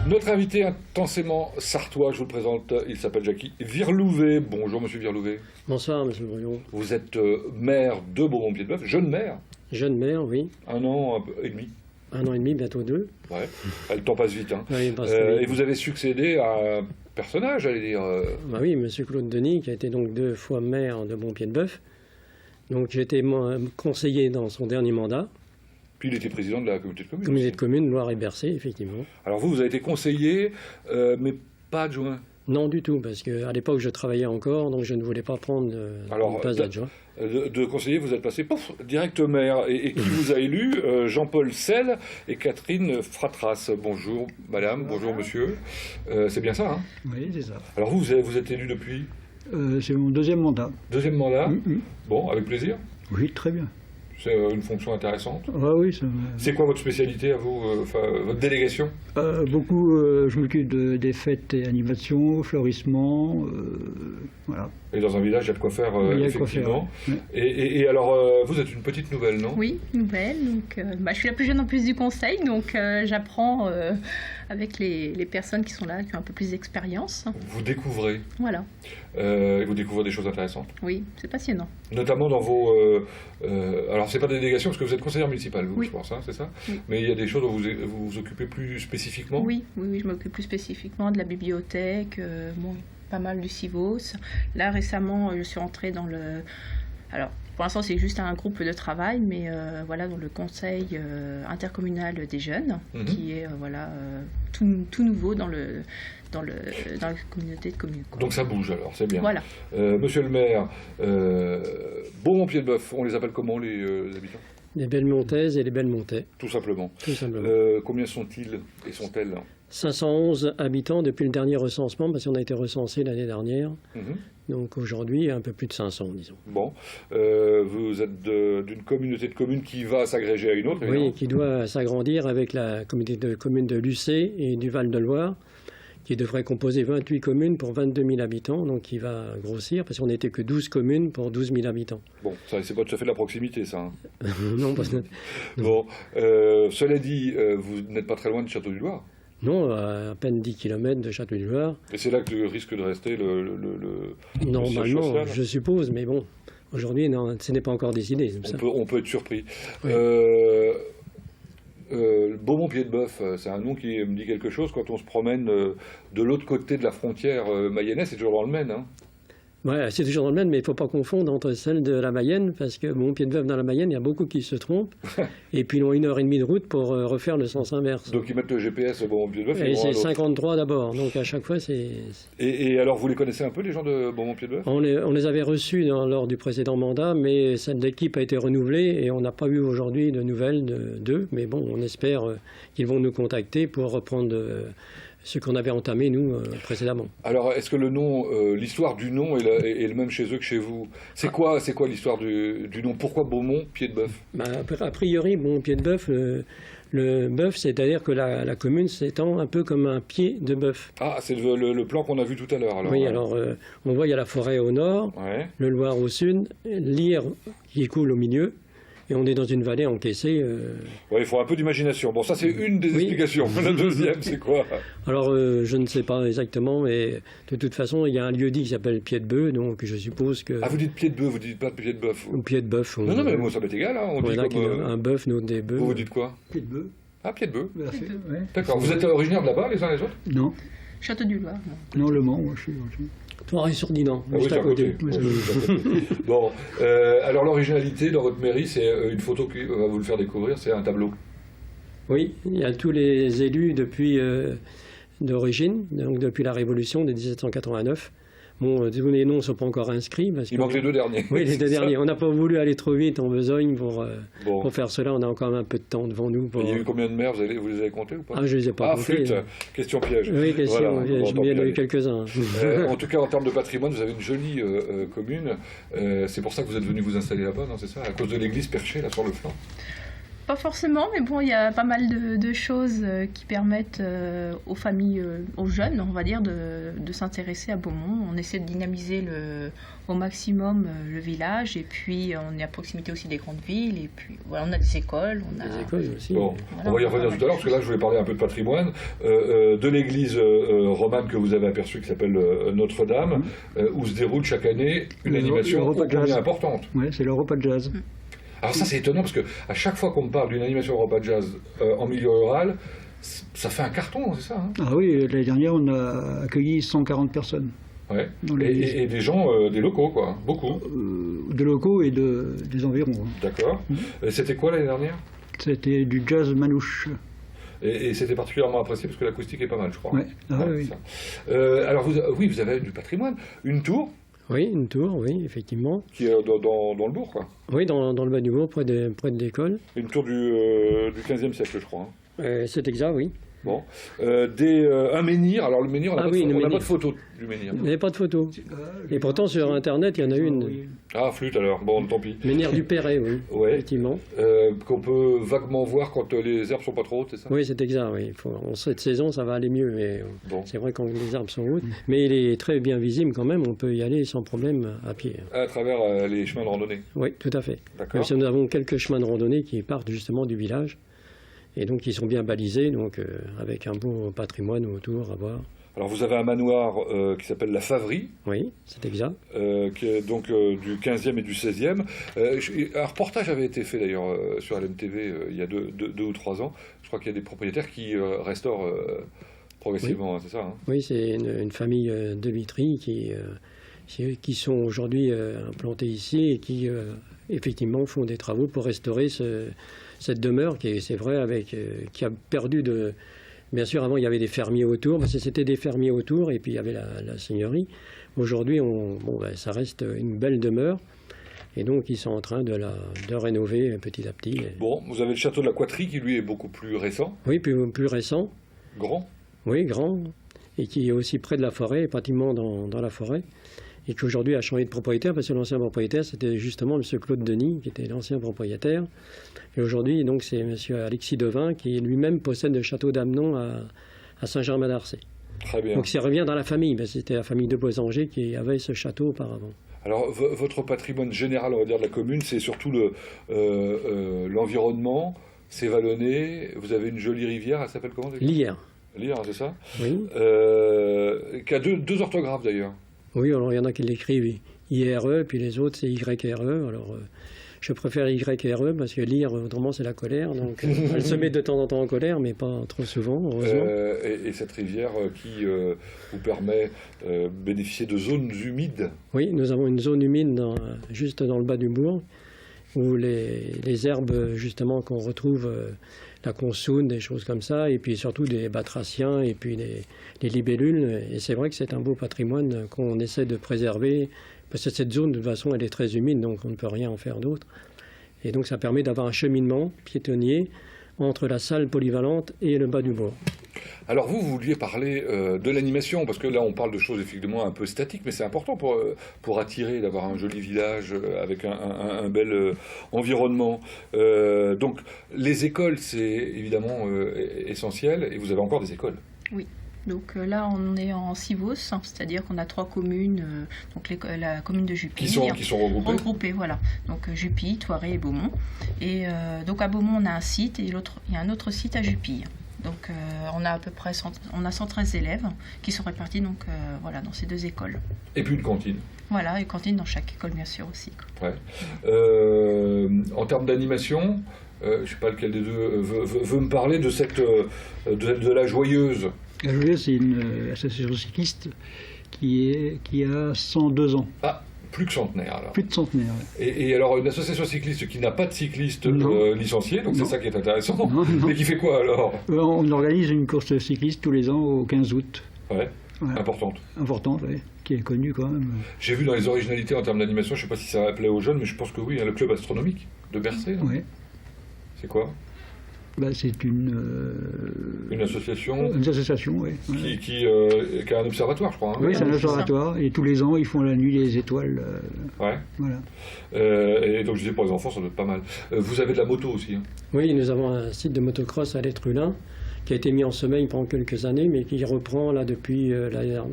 Notre invité intensément sartois, je vous le présente, il s'appelle Jacky Virlouvet. Bonjour Monsieur Virlouvet. Bonsoir Monsieur Brouillon. Vous êtes maire de Beaumont-Pied-de-Bœuf, jeune maire. Jeune maire, oui. Un an et demi. Un an et demi, bientôt 2. Ouais, le temps passe vite. Hein. Oui, il passe vite. Et vous avez succédé à un personnage, j'allais dire. Bah oui, Monsieur Claude Denis, qui a été donc 2 fois maire de Beaumont-Pied-de-Bœuf. Donc j'ai été conseiller dans son dernier mandat. Puis il était président de la communauté de communes. Communauté de communes, Loire et Bercé, effectivement. Alors vous avez été conseiller, mais pas adjoint. Non du tout, parce qu'à l'époque je travaillais encore, donc je ne voulais pas prendre une place d'adjoint. De conseiller, vous êtes passé direct maire. Et qui vous a élu Jean-Paul Selle et Catherine Fratras. Bonjour madame, bonjour monsieur. C'est bien ça, hein? Oui, c'est ça. Alors vous êtes élu depuis c'est mon deuxième mandat. Deuxième mandat. Bon, avec plaisir. Oui, très bien. C'est une fonction intéressante. Ah oui, c'est quoi votre spécialité à vous, votre délégation? Beaucoup, je m'occupe des fêtes et animations, fleurissements, voilà. Et dans un village, il y a de quoi faire, effectivement. Ouais. Et alors, vous êtes une petite nouvelle, non? Oui, nouvelle. Donc, je suis la plus jeune en plus du conseil, donc j'apprends avec les personnes qui sont là, qui ont un peu plus d'expérience. Vous découvrez. Voilà. Et vous découvrez des choses intéressantes. Oui, c'est passionnant. Notamment dans vos... alors, c'est pas des délégations, parce que vous êtes conseillère municipale, vous, oui. Je pense, hein, c'est ça? Oui. Mais il y a des choses dont vous vous occupez plus spécifiquement? Oui, je m'occupe plus spécifiquement de la bibliothèque, pas mal du CIVOS. Là, récemment, je suis entrée dans le... Alors, pour l'instant, c'est juste un groupe de travail, mais voilà, dans le conseil intercommunal des jeunes, qui est tout nouveau dans la communauté de communes. Donc ça bouge alors, c'est bien. Voilà. Monsieur le maire, Beaumont-Pied-de-Bœuf, on les appelle comment les habitants? Les Bellemontaises et les Bellemontais. Tout simplement. Tout simplement. Combien sont-ils et sont-elles? 511 habitants depuis le dernier recensement, parce qu'on a été recensé l'année dernière. Donc aujourd'hui, un peu plus de 500, disons. Bon. Vous êtes d'une communauté de communes qui va s'agréger à une autre, évidemment. Oui, qui doit s'agrandir avec la communauté de communes de Lucé et du Val-de-Loire, qui devrait composer 28 communes pour 22 000 habitants, donc qui va grossir, parce qu'on n'était que 12 communes pour 12 000 habitants. Bon, ça, c'est pas tout à fait de la proximité, ça. Hein. Non, parce que... Bon, cela dit, vous n'êtes pas très loin de Château-du-Loir. Non, à peine 10 km de Château-du-Loir. Et c'est là que risque de rester le Normalement, je suppose, mais bon, aujourd'hui, ce n'est pas encore décidé. On peut être surpris. Oui. Beaumont-Pied-de-Bœuf, c'est un nom qui me dit quelque chose. Quand on se promène de l'autre côté de la frontière mayonnaise, c'est toujours dans le Maine. Hein. Ouais, c'est toujours dans le Maine, mais il ne faut pas confondre entre celle de la Mayenne, parce que Beaumont-Pied-de-Bœuf dans la Mayenne, il y a beaucoup qui se trompent, et puis ils ont 1h30 de route pour refaire le sens inverse. Donc ils mettent le GPS au Beaumont-Pied-de-Bœuf. Et c'est 53 d'abord, donc à chaque fois c'est... Et alors vous les connaissez un peu, les gens de Beaumont-Pied-de-Bœuf? On les avait reçus lors du précédent mandat, mais l'équipe a été renouvelée, et on n'a pas eu aujourd'hui de nouvelles d'eux, mais bon, on espère qu'ils vont nous contacter pour reprendre... ce qu'on avait entamé, nous, précédemment. Alors, est-ce que le nom, l'histoire du nom est le même chez eux que chez vous? C'est quoi l'histoire du nom? Pourquoi Beaumont-Pied-de-Bœuf? A priori, Beaumont-Pied-de-Bœuf, le bœuf, c'est-à-dire que la commune s'étend un peu comme un pied de bœuf. Ah, c'est le plan qu'on a vu tout à l'heure. Oui, alors, on voit, il y a la forêt au nord, le Loir au sud, l'Yr qui coule au milieu, et on est dans une vallée encaissée. Oui, il faut un peu d'imagination. Bon, ça, c'est une des explications. La deuxième, c'est quoi? Alors, je ne sais pas exactement, mais de toute façon, il y a un lieu-dit qui s'appelle Pied-de-Bœuf, donc je suppose que... Ah, vous dites Pied-de-Bœuf, vous dites pas Pied-de-Bœuf? Ou Pied-de-Bœuf. Non, mais moi, ça m'est égal. Hein. On dit comme, un bœuf, nous, des bœufs. Vous dites quoi? Pied-de-Bœuf. Ah, Pied-de-Bœuf. Ouais. D'accord. Vous êtes originaire de là-bas, les uns les autres? Non. Château-du-Loir. Non, Le Mans, moi, je suis... Thoiry-sur-Dinan, juste à côté. Bon, alors l'originalité dans votre mairie, c'est une photo qui va vous le faire découvrir, c'est un tableau. Oui, il y a tous les élus depuis d'origine, donc depuis la Révolution de 1789. Bon, tous les noms ne sont pas encore inscrits. Il manque les deux derniers. Oui, les deux derniers. On n'a pas voulu aller trop vite en besogne pour faire cela. On a encore un peu de temps devant nous. Il y a eu combien de maires? Vous les avez comptés ou pas? Ah, je ne les ai pas comptés. Flûte, question piège. Oui, question piège. Il y en a eu quelques-uns. En tout cas, en termes de patrimoine, vous avez une jolie commune. C'est pour ça que vous êtes venu vous installer là-bas, non? C'est ça? À cause de l'église perchée là sur le flanc? Pas forcément, mais bon, il y a pas mal de choses qui permettent aux familles, aux jeunes, on va dire, de s'intéresser à Beaumont. On essaie de dynamiser au maximum le village, et puis on est à proximité aussi des grandes villes, et puis voilà, on a des écoles. Des écoles aussi. Bon, Voilà, on va y revenir tout à l'heure, parce que là, je voulais parler un peu de patrimoine, de l'église romane que vous avez aperçue, qui s'appelle Notre-Dame, où se déroule chaque année une animation ô combien importante. Oui, c'est le repas de jazz. Alors ça, c'est étonnant, parce que à chaque fois qu'on me parle d'une animation repas de jazz en milieu rural, ça fait un carton, c'est ça, hein? Ah oui, l'année dernière, on a accueilli 140 personnes. Ouais. Dans l'église. Et des gens, des locaux, quoi, beaucoup. De locaux et des environs. Hein. D'accord. Et c'était quoi l'année dernière? C'était du jazz manouche. Et c'était particulièrement apprécié parce que l'acoustique est pas mal, je crois. Ouais. Ah, Ouais, oui. ça. Alors, vous avez du patrimoine. Une tour Oui, une tour, oui, effectivement. qui est dans le bourg, quoi. Oui, dans le bas du bourg, près de l'école. Une tour du XVe siècle, je crois. Hein. C'est exact, oui. Bon. Un menhir. Alors, le menhir, on n'a menhir. pas de photo du menhir. Il n'y avait pas de photo. Et pourtant, sur Internet, il y en a une. Ah, flûte alors. Bon, tant pis. Menhir du Perret, oui. Ouais. Effectivement. Qu'on peut vaguement voir quand les herbes sont pas trop hautes, c'est ça? Oui, c'est exact, oui. En cette saison, ça va aller mieux, mais Bon. c'est vrai quand les arbres sont hautes. Mais il est très bien visible quand même, on peut y aller sans problème à pied. À travers les chemins de randonnée. Oui, tout à fait. D'accord. Même si nous avons quelques chemins de randonnée qui partent justement du village, et donc ils sont bien balisés, donc avec un beau patrimoine autour à voir. Alors vous avez un manoir qui s'appelle la Favrie, Oui, c'est exact. qui est donc du 15e et du 16e. Un reportage avait été fait d'ailleurs sur LMTV il y a deux ou 3 ans. Je crois qu'il y a des propriétaires qui restaurent progressivement, hein, c'est ça, hein? Oui, c'est une famille de Vitry qui sont aujourd'hui implantés ici et qui effectivement font des travaux pour restaurer cette demeure qui est, c'est vrai, qui a perdu de... Bien sûr, avant, il y avait des fermiers autour, parce que c'était des fermiers autour, et puis il y avait la seigneurie. Aujourd'hui, ça reste une belle demeure, et donc ils sont en train de rénover petit à petit. Bon, vous avez le château de la Coiterie qui lui est beaucoup plus récent, Oui, plus récent, grand. oui, grand, et qui est aussi près de la forêt, pratiquement dans la forêt, et qui aujourd'hui a changé de propriétaire, parce que l'ancien propriétaire, c'était justement M. Claude Denis, qui était l'ancien propriétaire. Et aujourd'hui, donc, c'est M. Alexis Devin, qui lui-même possède le château d'Amenon à Saint-Germain-d'Arcey. Très bien. Donc ça revient dans la famille, parce que c'était la famille de Boisanger qui avait ce château auparavant. Alors, votre patrimoine général, on va dire, de la commune, c'est surtout l'environnement, c'est vallonné, vous avez une jolie rivière, elle s'appelle comment? L'IR. L'Ire, c'est ça? Oui. Qui a deux orthographes d'ailleurs. Oui, alors il y en a qui l'écrivent IRE, puis les autres c'est YRE. Alors je préfère YRE parce que lire, autrement c'est la colère. Donc elle se met de temps en temps en colère, mais pas trop souvent, heureusement. Et cette rivière qui vous permet de bénéficier de zones humides. Oui, nous avons une zone humide juste dans le bas du bourg, où les herbes justement qu'on retrouve, la consoude, des choses comme ça, et puis surtout des batraciens, et puis les libellules. Et c'est vrai que c'est un beau patrimoine qu'on essaie de préserver, parce que cette zone, de toute façon, elle est très humide, donc on ne peut rien en faire d'autre. Et donc ça permet d'avoir un cheminement piétonnier entre la salle polyvalente et le bas du bourg. Alors vous vouliez parler de l'animation, parce que là on parle de choses effectivement un peu statiques, mais c'est important pour attirer, d'avoir un joli village avec un bel environnement. Donc les écoles, c'est évidemment essentiel, et vous avez encore des écoles. Oui. Donc là, on est en CIVOS, c'est-à-dire qu'on a 3 communes, donc la commune de Jupy. Qui sont regroupées. Regroupées, voilà. Donc Jupy, Thoiret et Beaumont. Et donc à Beaumont, on a un site, et il y a un autre site à Jupy. Donc on a à peu près 113 élèves qui sont répartis donc, voilà, dans ces 2 écoles. Et puis une cantine. Voilà, et cantine dans chaque école, bien sûr, aussi. Ouais. En termes d'animation, je ne sais pas lequel des deux veut me parler de de la Joyeuse. La Joyeuse, c'est une association cycliste qui a 102 ans. Ah, plus que centenaire alors. Plus de centenaire. Ouais. Et alors une association cycliste qui n'a pas de cyclistes licenciés, donc c'est ça qui est intéressant. Non. Mais qui fait quoi alors? On organise une course cycliste tous les ans au 15 août. Ouais, Voilà. importante. Importante, oui, qui est connue quand même. J'ai vu dans les originalités en termes d'animation, je ne sais pas si ça plaît aux jeunes, mais je pense que oui, hein, le club astronomique de Bercé. Oui. C'est quoi? C'est Une association une association, oui. qui a un observatoire, je crois. Hein. Oui, c'est un observatoire, et tous les ans, ils font la nuit des étoiles. Ouais. Voilà. Et donc, je disais, pour les enfants, ça doit être pas mal. Vous avez de la moto aussi, hein. Oui, nous avons un site de motocross à l'Être-Hulin qui a été mis en sommeil pendant quelques années, mais qui reprend là depuis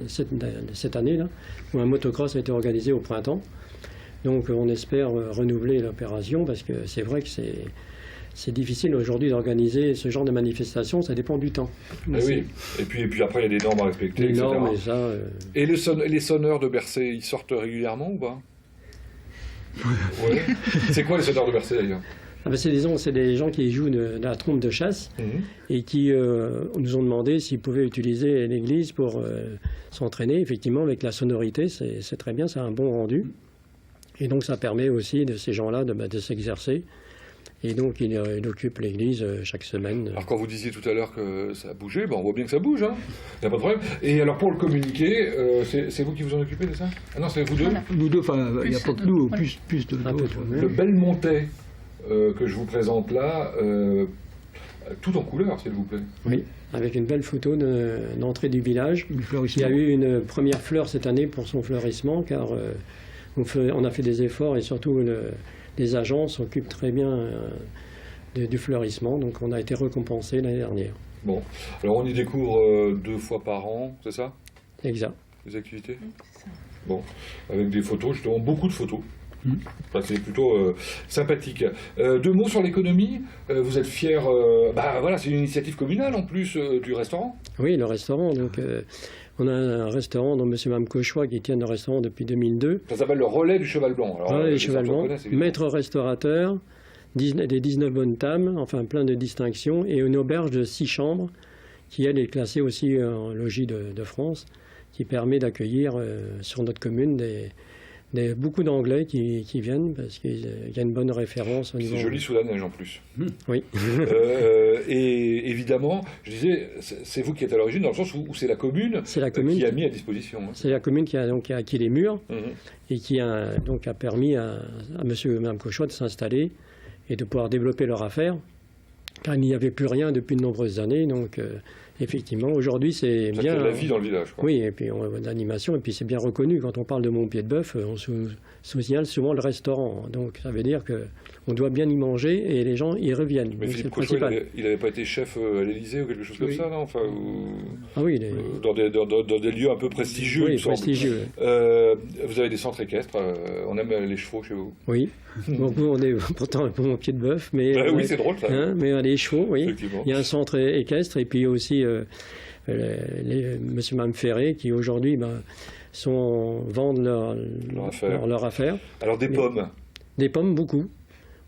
cette année, là, où un motocross a été organisé au printemps. Donc on espère renouveler l'opération, parce que c'est vrai que c'est difficile aujourd'hui d'organiser ce genre de manifestation, ça dépend du temps. Oui. Et puis après, il y a des normes à respecter, les etc. normes et ça... Et les sonneurs de Bercé, ils sortent régulièrement ou pas? Ouais. C'est quoi les sonneurs de Bercé, d'ailleurs? C'est des gens qui jouent de la trompe de chasse et qui nous ont demandé s'ils pouvaient utiliser l'église pour s'entraîner. Effectivement, avec la sonorité, c'est très bien, c'est un bon rendu. Et donc ça permet aussi de ces gens-là de s'exercer. Et donc il occupe l'église chaque semaine. Alors quand vous disiez tout à l'heure que ça a bougé, on voit bien que ça bouge, hein. Il n'y a pas de problème. Et alors pour le communiquer, c'est vous qui vous en occupez de ça? Ah non, c'est vous deux? Voilà. Nous deux, il n'y a pas que nous, plus de d'autres. Le Belmontais que je vous présente là, tout en couleur, s'il vous plaît. Oui, avec une belle photo d'entrée du village. Il y a Il eu une première fleur cette année pour son fleurissement, car on a fait des efforts et surtout les agents s'occupent très bien du fleurissement, donc on a été récompensé l'année dernière. Bon, alors on y découvre 2 fois par an, c'est ça? Exact. Les activités? C'est ça. Bon, avec des photos, justement, beaucoup de photos. Enfin, c'est plutôt sympathique. 2 mots sur l'économie. Vous êtes fiers. Voilà, c'est une initiative communale en plus du restaurant. Oui, le restaurant. Donc, on a un restaurant dont M. et Mme Cauchois qui tiennent le restaurant depuis 2002. Ça s'appelle le Relais du Cheval Blanc. Alors, Relais les du Cheval Blanc, maître restaurateur, des 19 bonnes tables, enfin plein de distinctions, et une auberge de 6 chambres qui, elle, est classée aussi en logis de France, qui permet d'accueillir sur notre commune beaucoup d'Anglais qui viennent parce qu'il y a une bonne référence au niveau... C'est joli sous la neige en plus. Oui. Et évidemment, je disais, c'est vous qui êtes à l'origine dans le sens où c'est la commune, qui a mis à disposition. Hein. C'est la commune qui a acquis les murs et qui a permis à monsieur et mme Cauchois de s'installer et de pouvoir développer leur affaire, car il n'y avait plus rien depuis de nombreuses années. Donc effectivement, aujourd'hui, c'est bien... Ça crée de la vie dans le village, quoi. Oui, et puis on a l'animation, et puis c'est bien reconnu. Quand on parle de Montpied-de-Bœuf, on signale souvent le restaurant. Donc ça veut dire qu'on doit bien y manger et les gens y reviennent. Mais Philippe Cauchois, il n'avait pas été chef à l'Élysée ou quelque chose comme ça, non? Enfin, Ah oui, dans des lieux un peu prestigieux, oui, il me semble. prestigieux. Vous avez des centres équestres, on aime les chevaux chez vous. Oui, donc nous on est pourtant un peu Montpied-de-Bœuf, mais... Oui, c'est drôle ça. Mais les chevaux, oui. Effectivement. Il y a un centre équestre, et puis aussi monsieur et mme Ferré, qui aujourd'hui vendent leur affaire. Alors des pommes. Des pommes, beaucoup.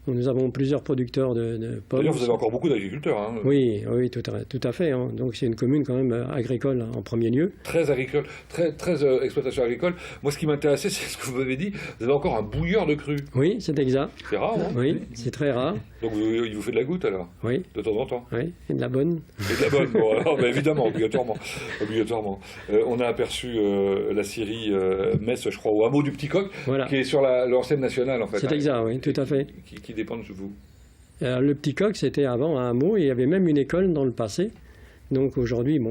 Nous avons plusieurs producteurs de pommes. D'ailleurs, vous avez encore beaucoup d'agriculteurs. Hein. Oui, tout à fait. Hein. Donc c'est une commune quand même agricole en premier lieu. Très agricole, très exploitation agricole. Moi, ce qui m'intéressait, c'est ce que vous m'avez dit. Vous avez encore un bouilleur de cru. Oui, c'est exact. C'est rare, hein? Oui, c'est très rare. Donc il vous fait de la goutte alors? Oui. De temps en temps? Oui, et de la bonne. Et de la bonne, bon, alors, évidemment, obligatoirement. On a aperçu la scierie Metz, je crois, au hameau du Petit Coq, voilà, qui est sur l'enseigne nationale, en fait. C'est exact, oui, tout à fait. Qui dépend de vous. Alors, le Petit Coq, c'était avant un hameau, et il y avait même une école dans le passé. Donc aujourd'hui,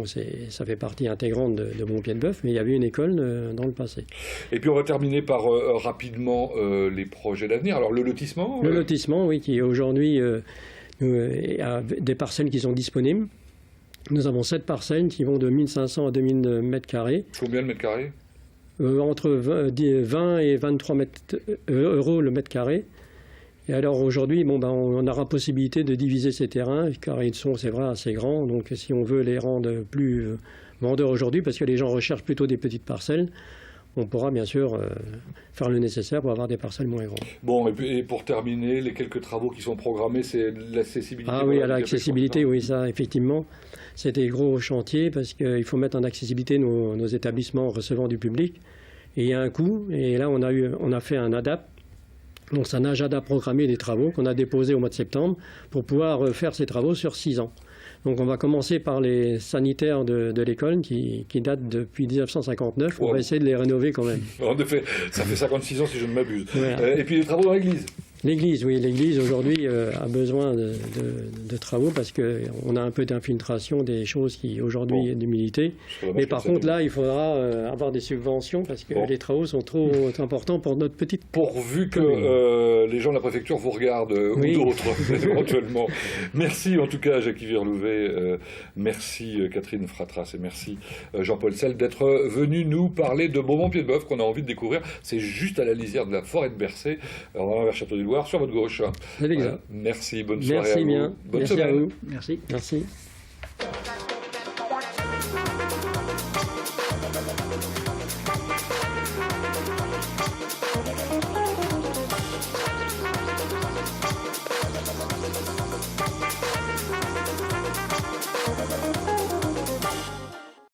ça fait partie intégrante de Montpied-de-Bœuf, mais il y avait une école dans le passé. Et puis on va terminer par rapidement les projets d'avenir. Alors le lotissement Le lotissement, oui, qui aujourd'hui a des parcelles qui sont disponibles. Nous avons 7 parcelles qui vont de 1500 à 2000 mètres carrés. Combien le mètre carré? Entre 20 et 23 euros le mètre carré. Et alors aujourd'hui, on aura possibilité de diviser ces terrains, car ils sont, c'est vrai, assez grands. Donc si on veut les rendre plus vendeurs aujourd'hui, parce que les gens recherchent plutôt des petites parcelles, on pourra bien sûr faire le nécessaire pour avoir des parcelles moins grandes. Bon, et pour terminer, les quelques travaux qui sont programmés, c'est l'accessibilité. Ah oui, à l'accessibilité, oui, ça, effectivement, c'est des gros chantiers, parce qu'il faut mettre en accessibilité nos établissements recevant du public. Et il y a un coût, et là, on a fait un ADAP. Donc c'est un agenda programmé des travaux qu'on a déposé au mois de septembre pour pouvoir faire ces travaux sur 6 ans. Donc on va commencer par les sanitaires de l'école qui datent depuis 1959. On va essayer de les rénover quand même. En effet, ça fait 56 ans si je ne m'abuse. Voilà. Et puis les travaux dans l'église. L'église, oui, l'église aujourd'hui a besoin de travaux parce qu'on a un peu d'infiltration des choses qui aujourd'hui d'humilité. Mais par contre, là, il faudra avoir des subventions parce que les travaux sont trop importants pour notre petite. Pourvu que les gens de la préfecture vous regardent ou d'autres, éventuellement. Merci en tout cas, Jackie Virlouvet. Merci Catherine Fratras et merci Jean-Paul Selle d'être venu nous parler de Beaumont-Pied-de-Bœuf qu'on a envie de découvrir. C'est juste à la lisière de la forêt de Bercé, en vers Château-du-Loir, sur votre gauche. Voilà. Merci, bonne soirée à vous. Bien. Bonne Merci semaine. à vous. Merci. Merci.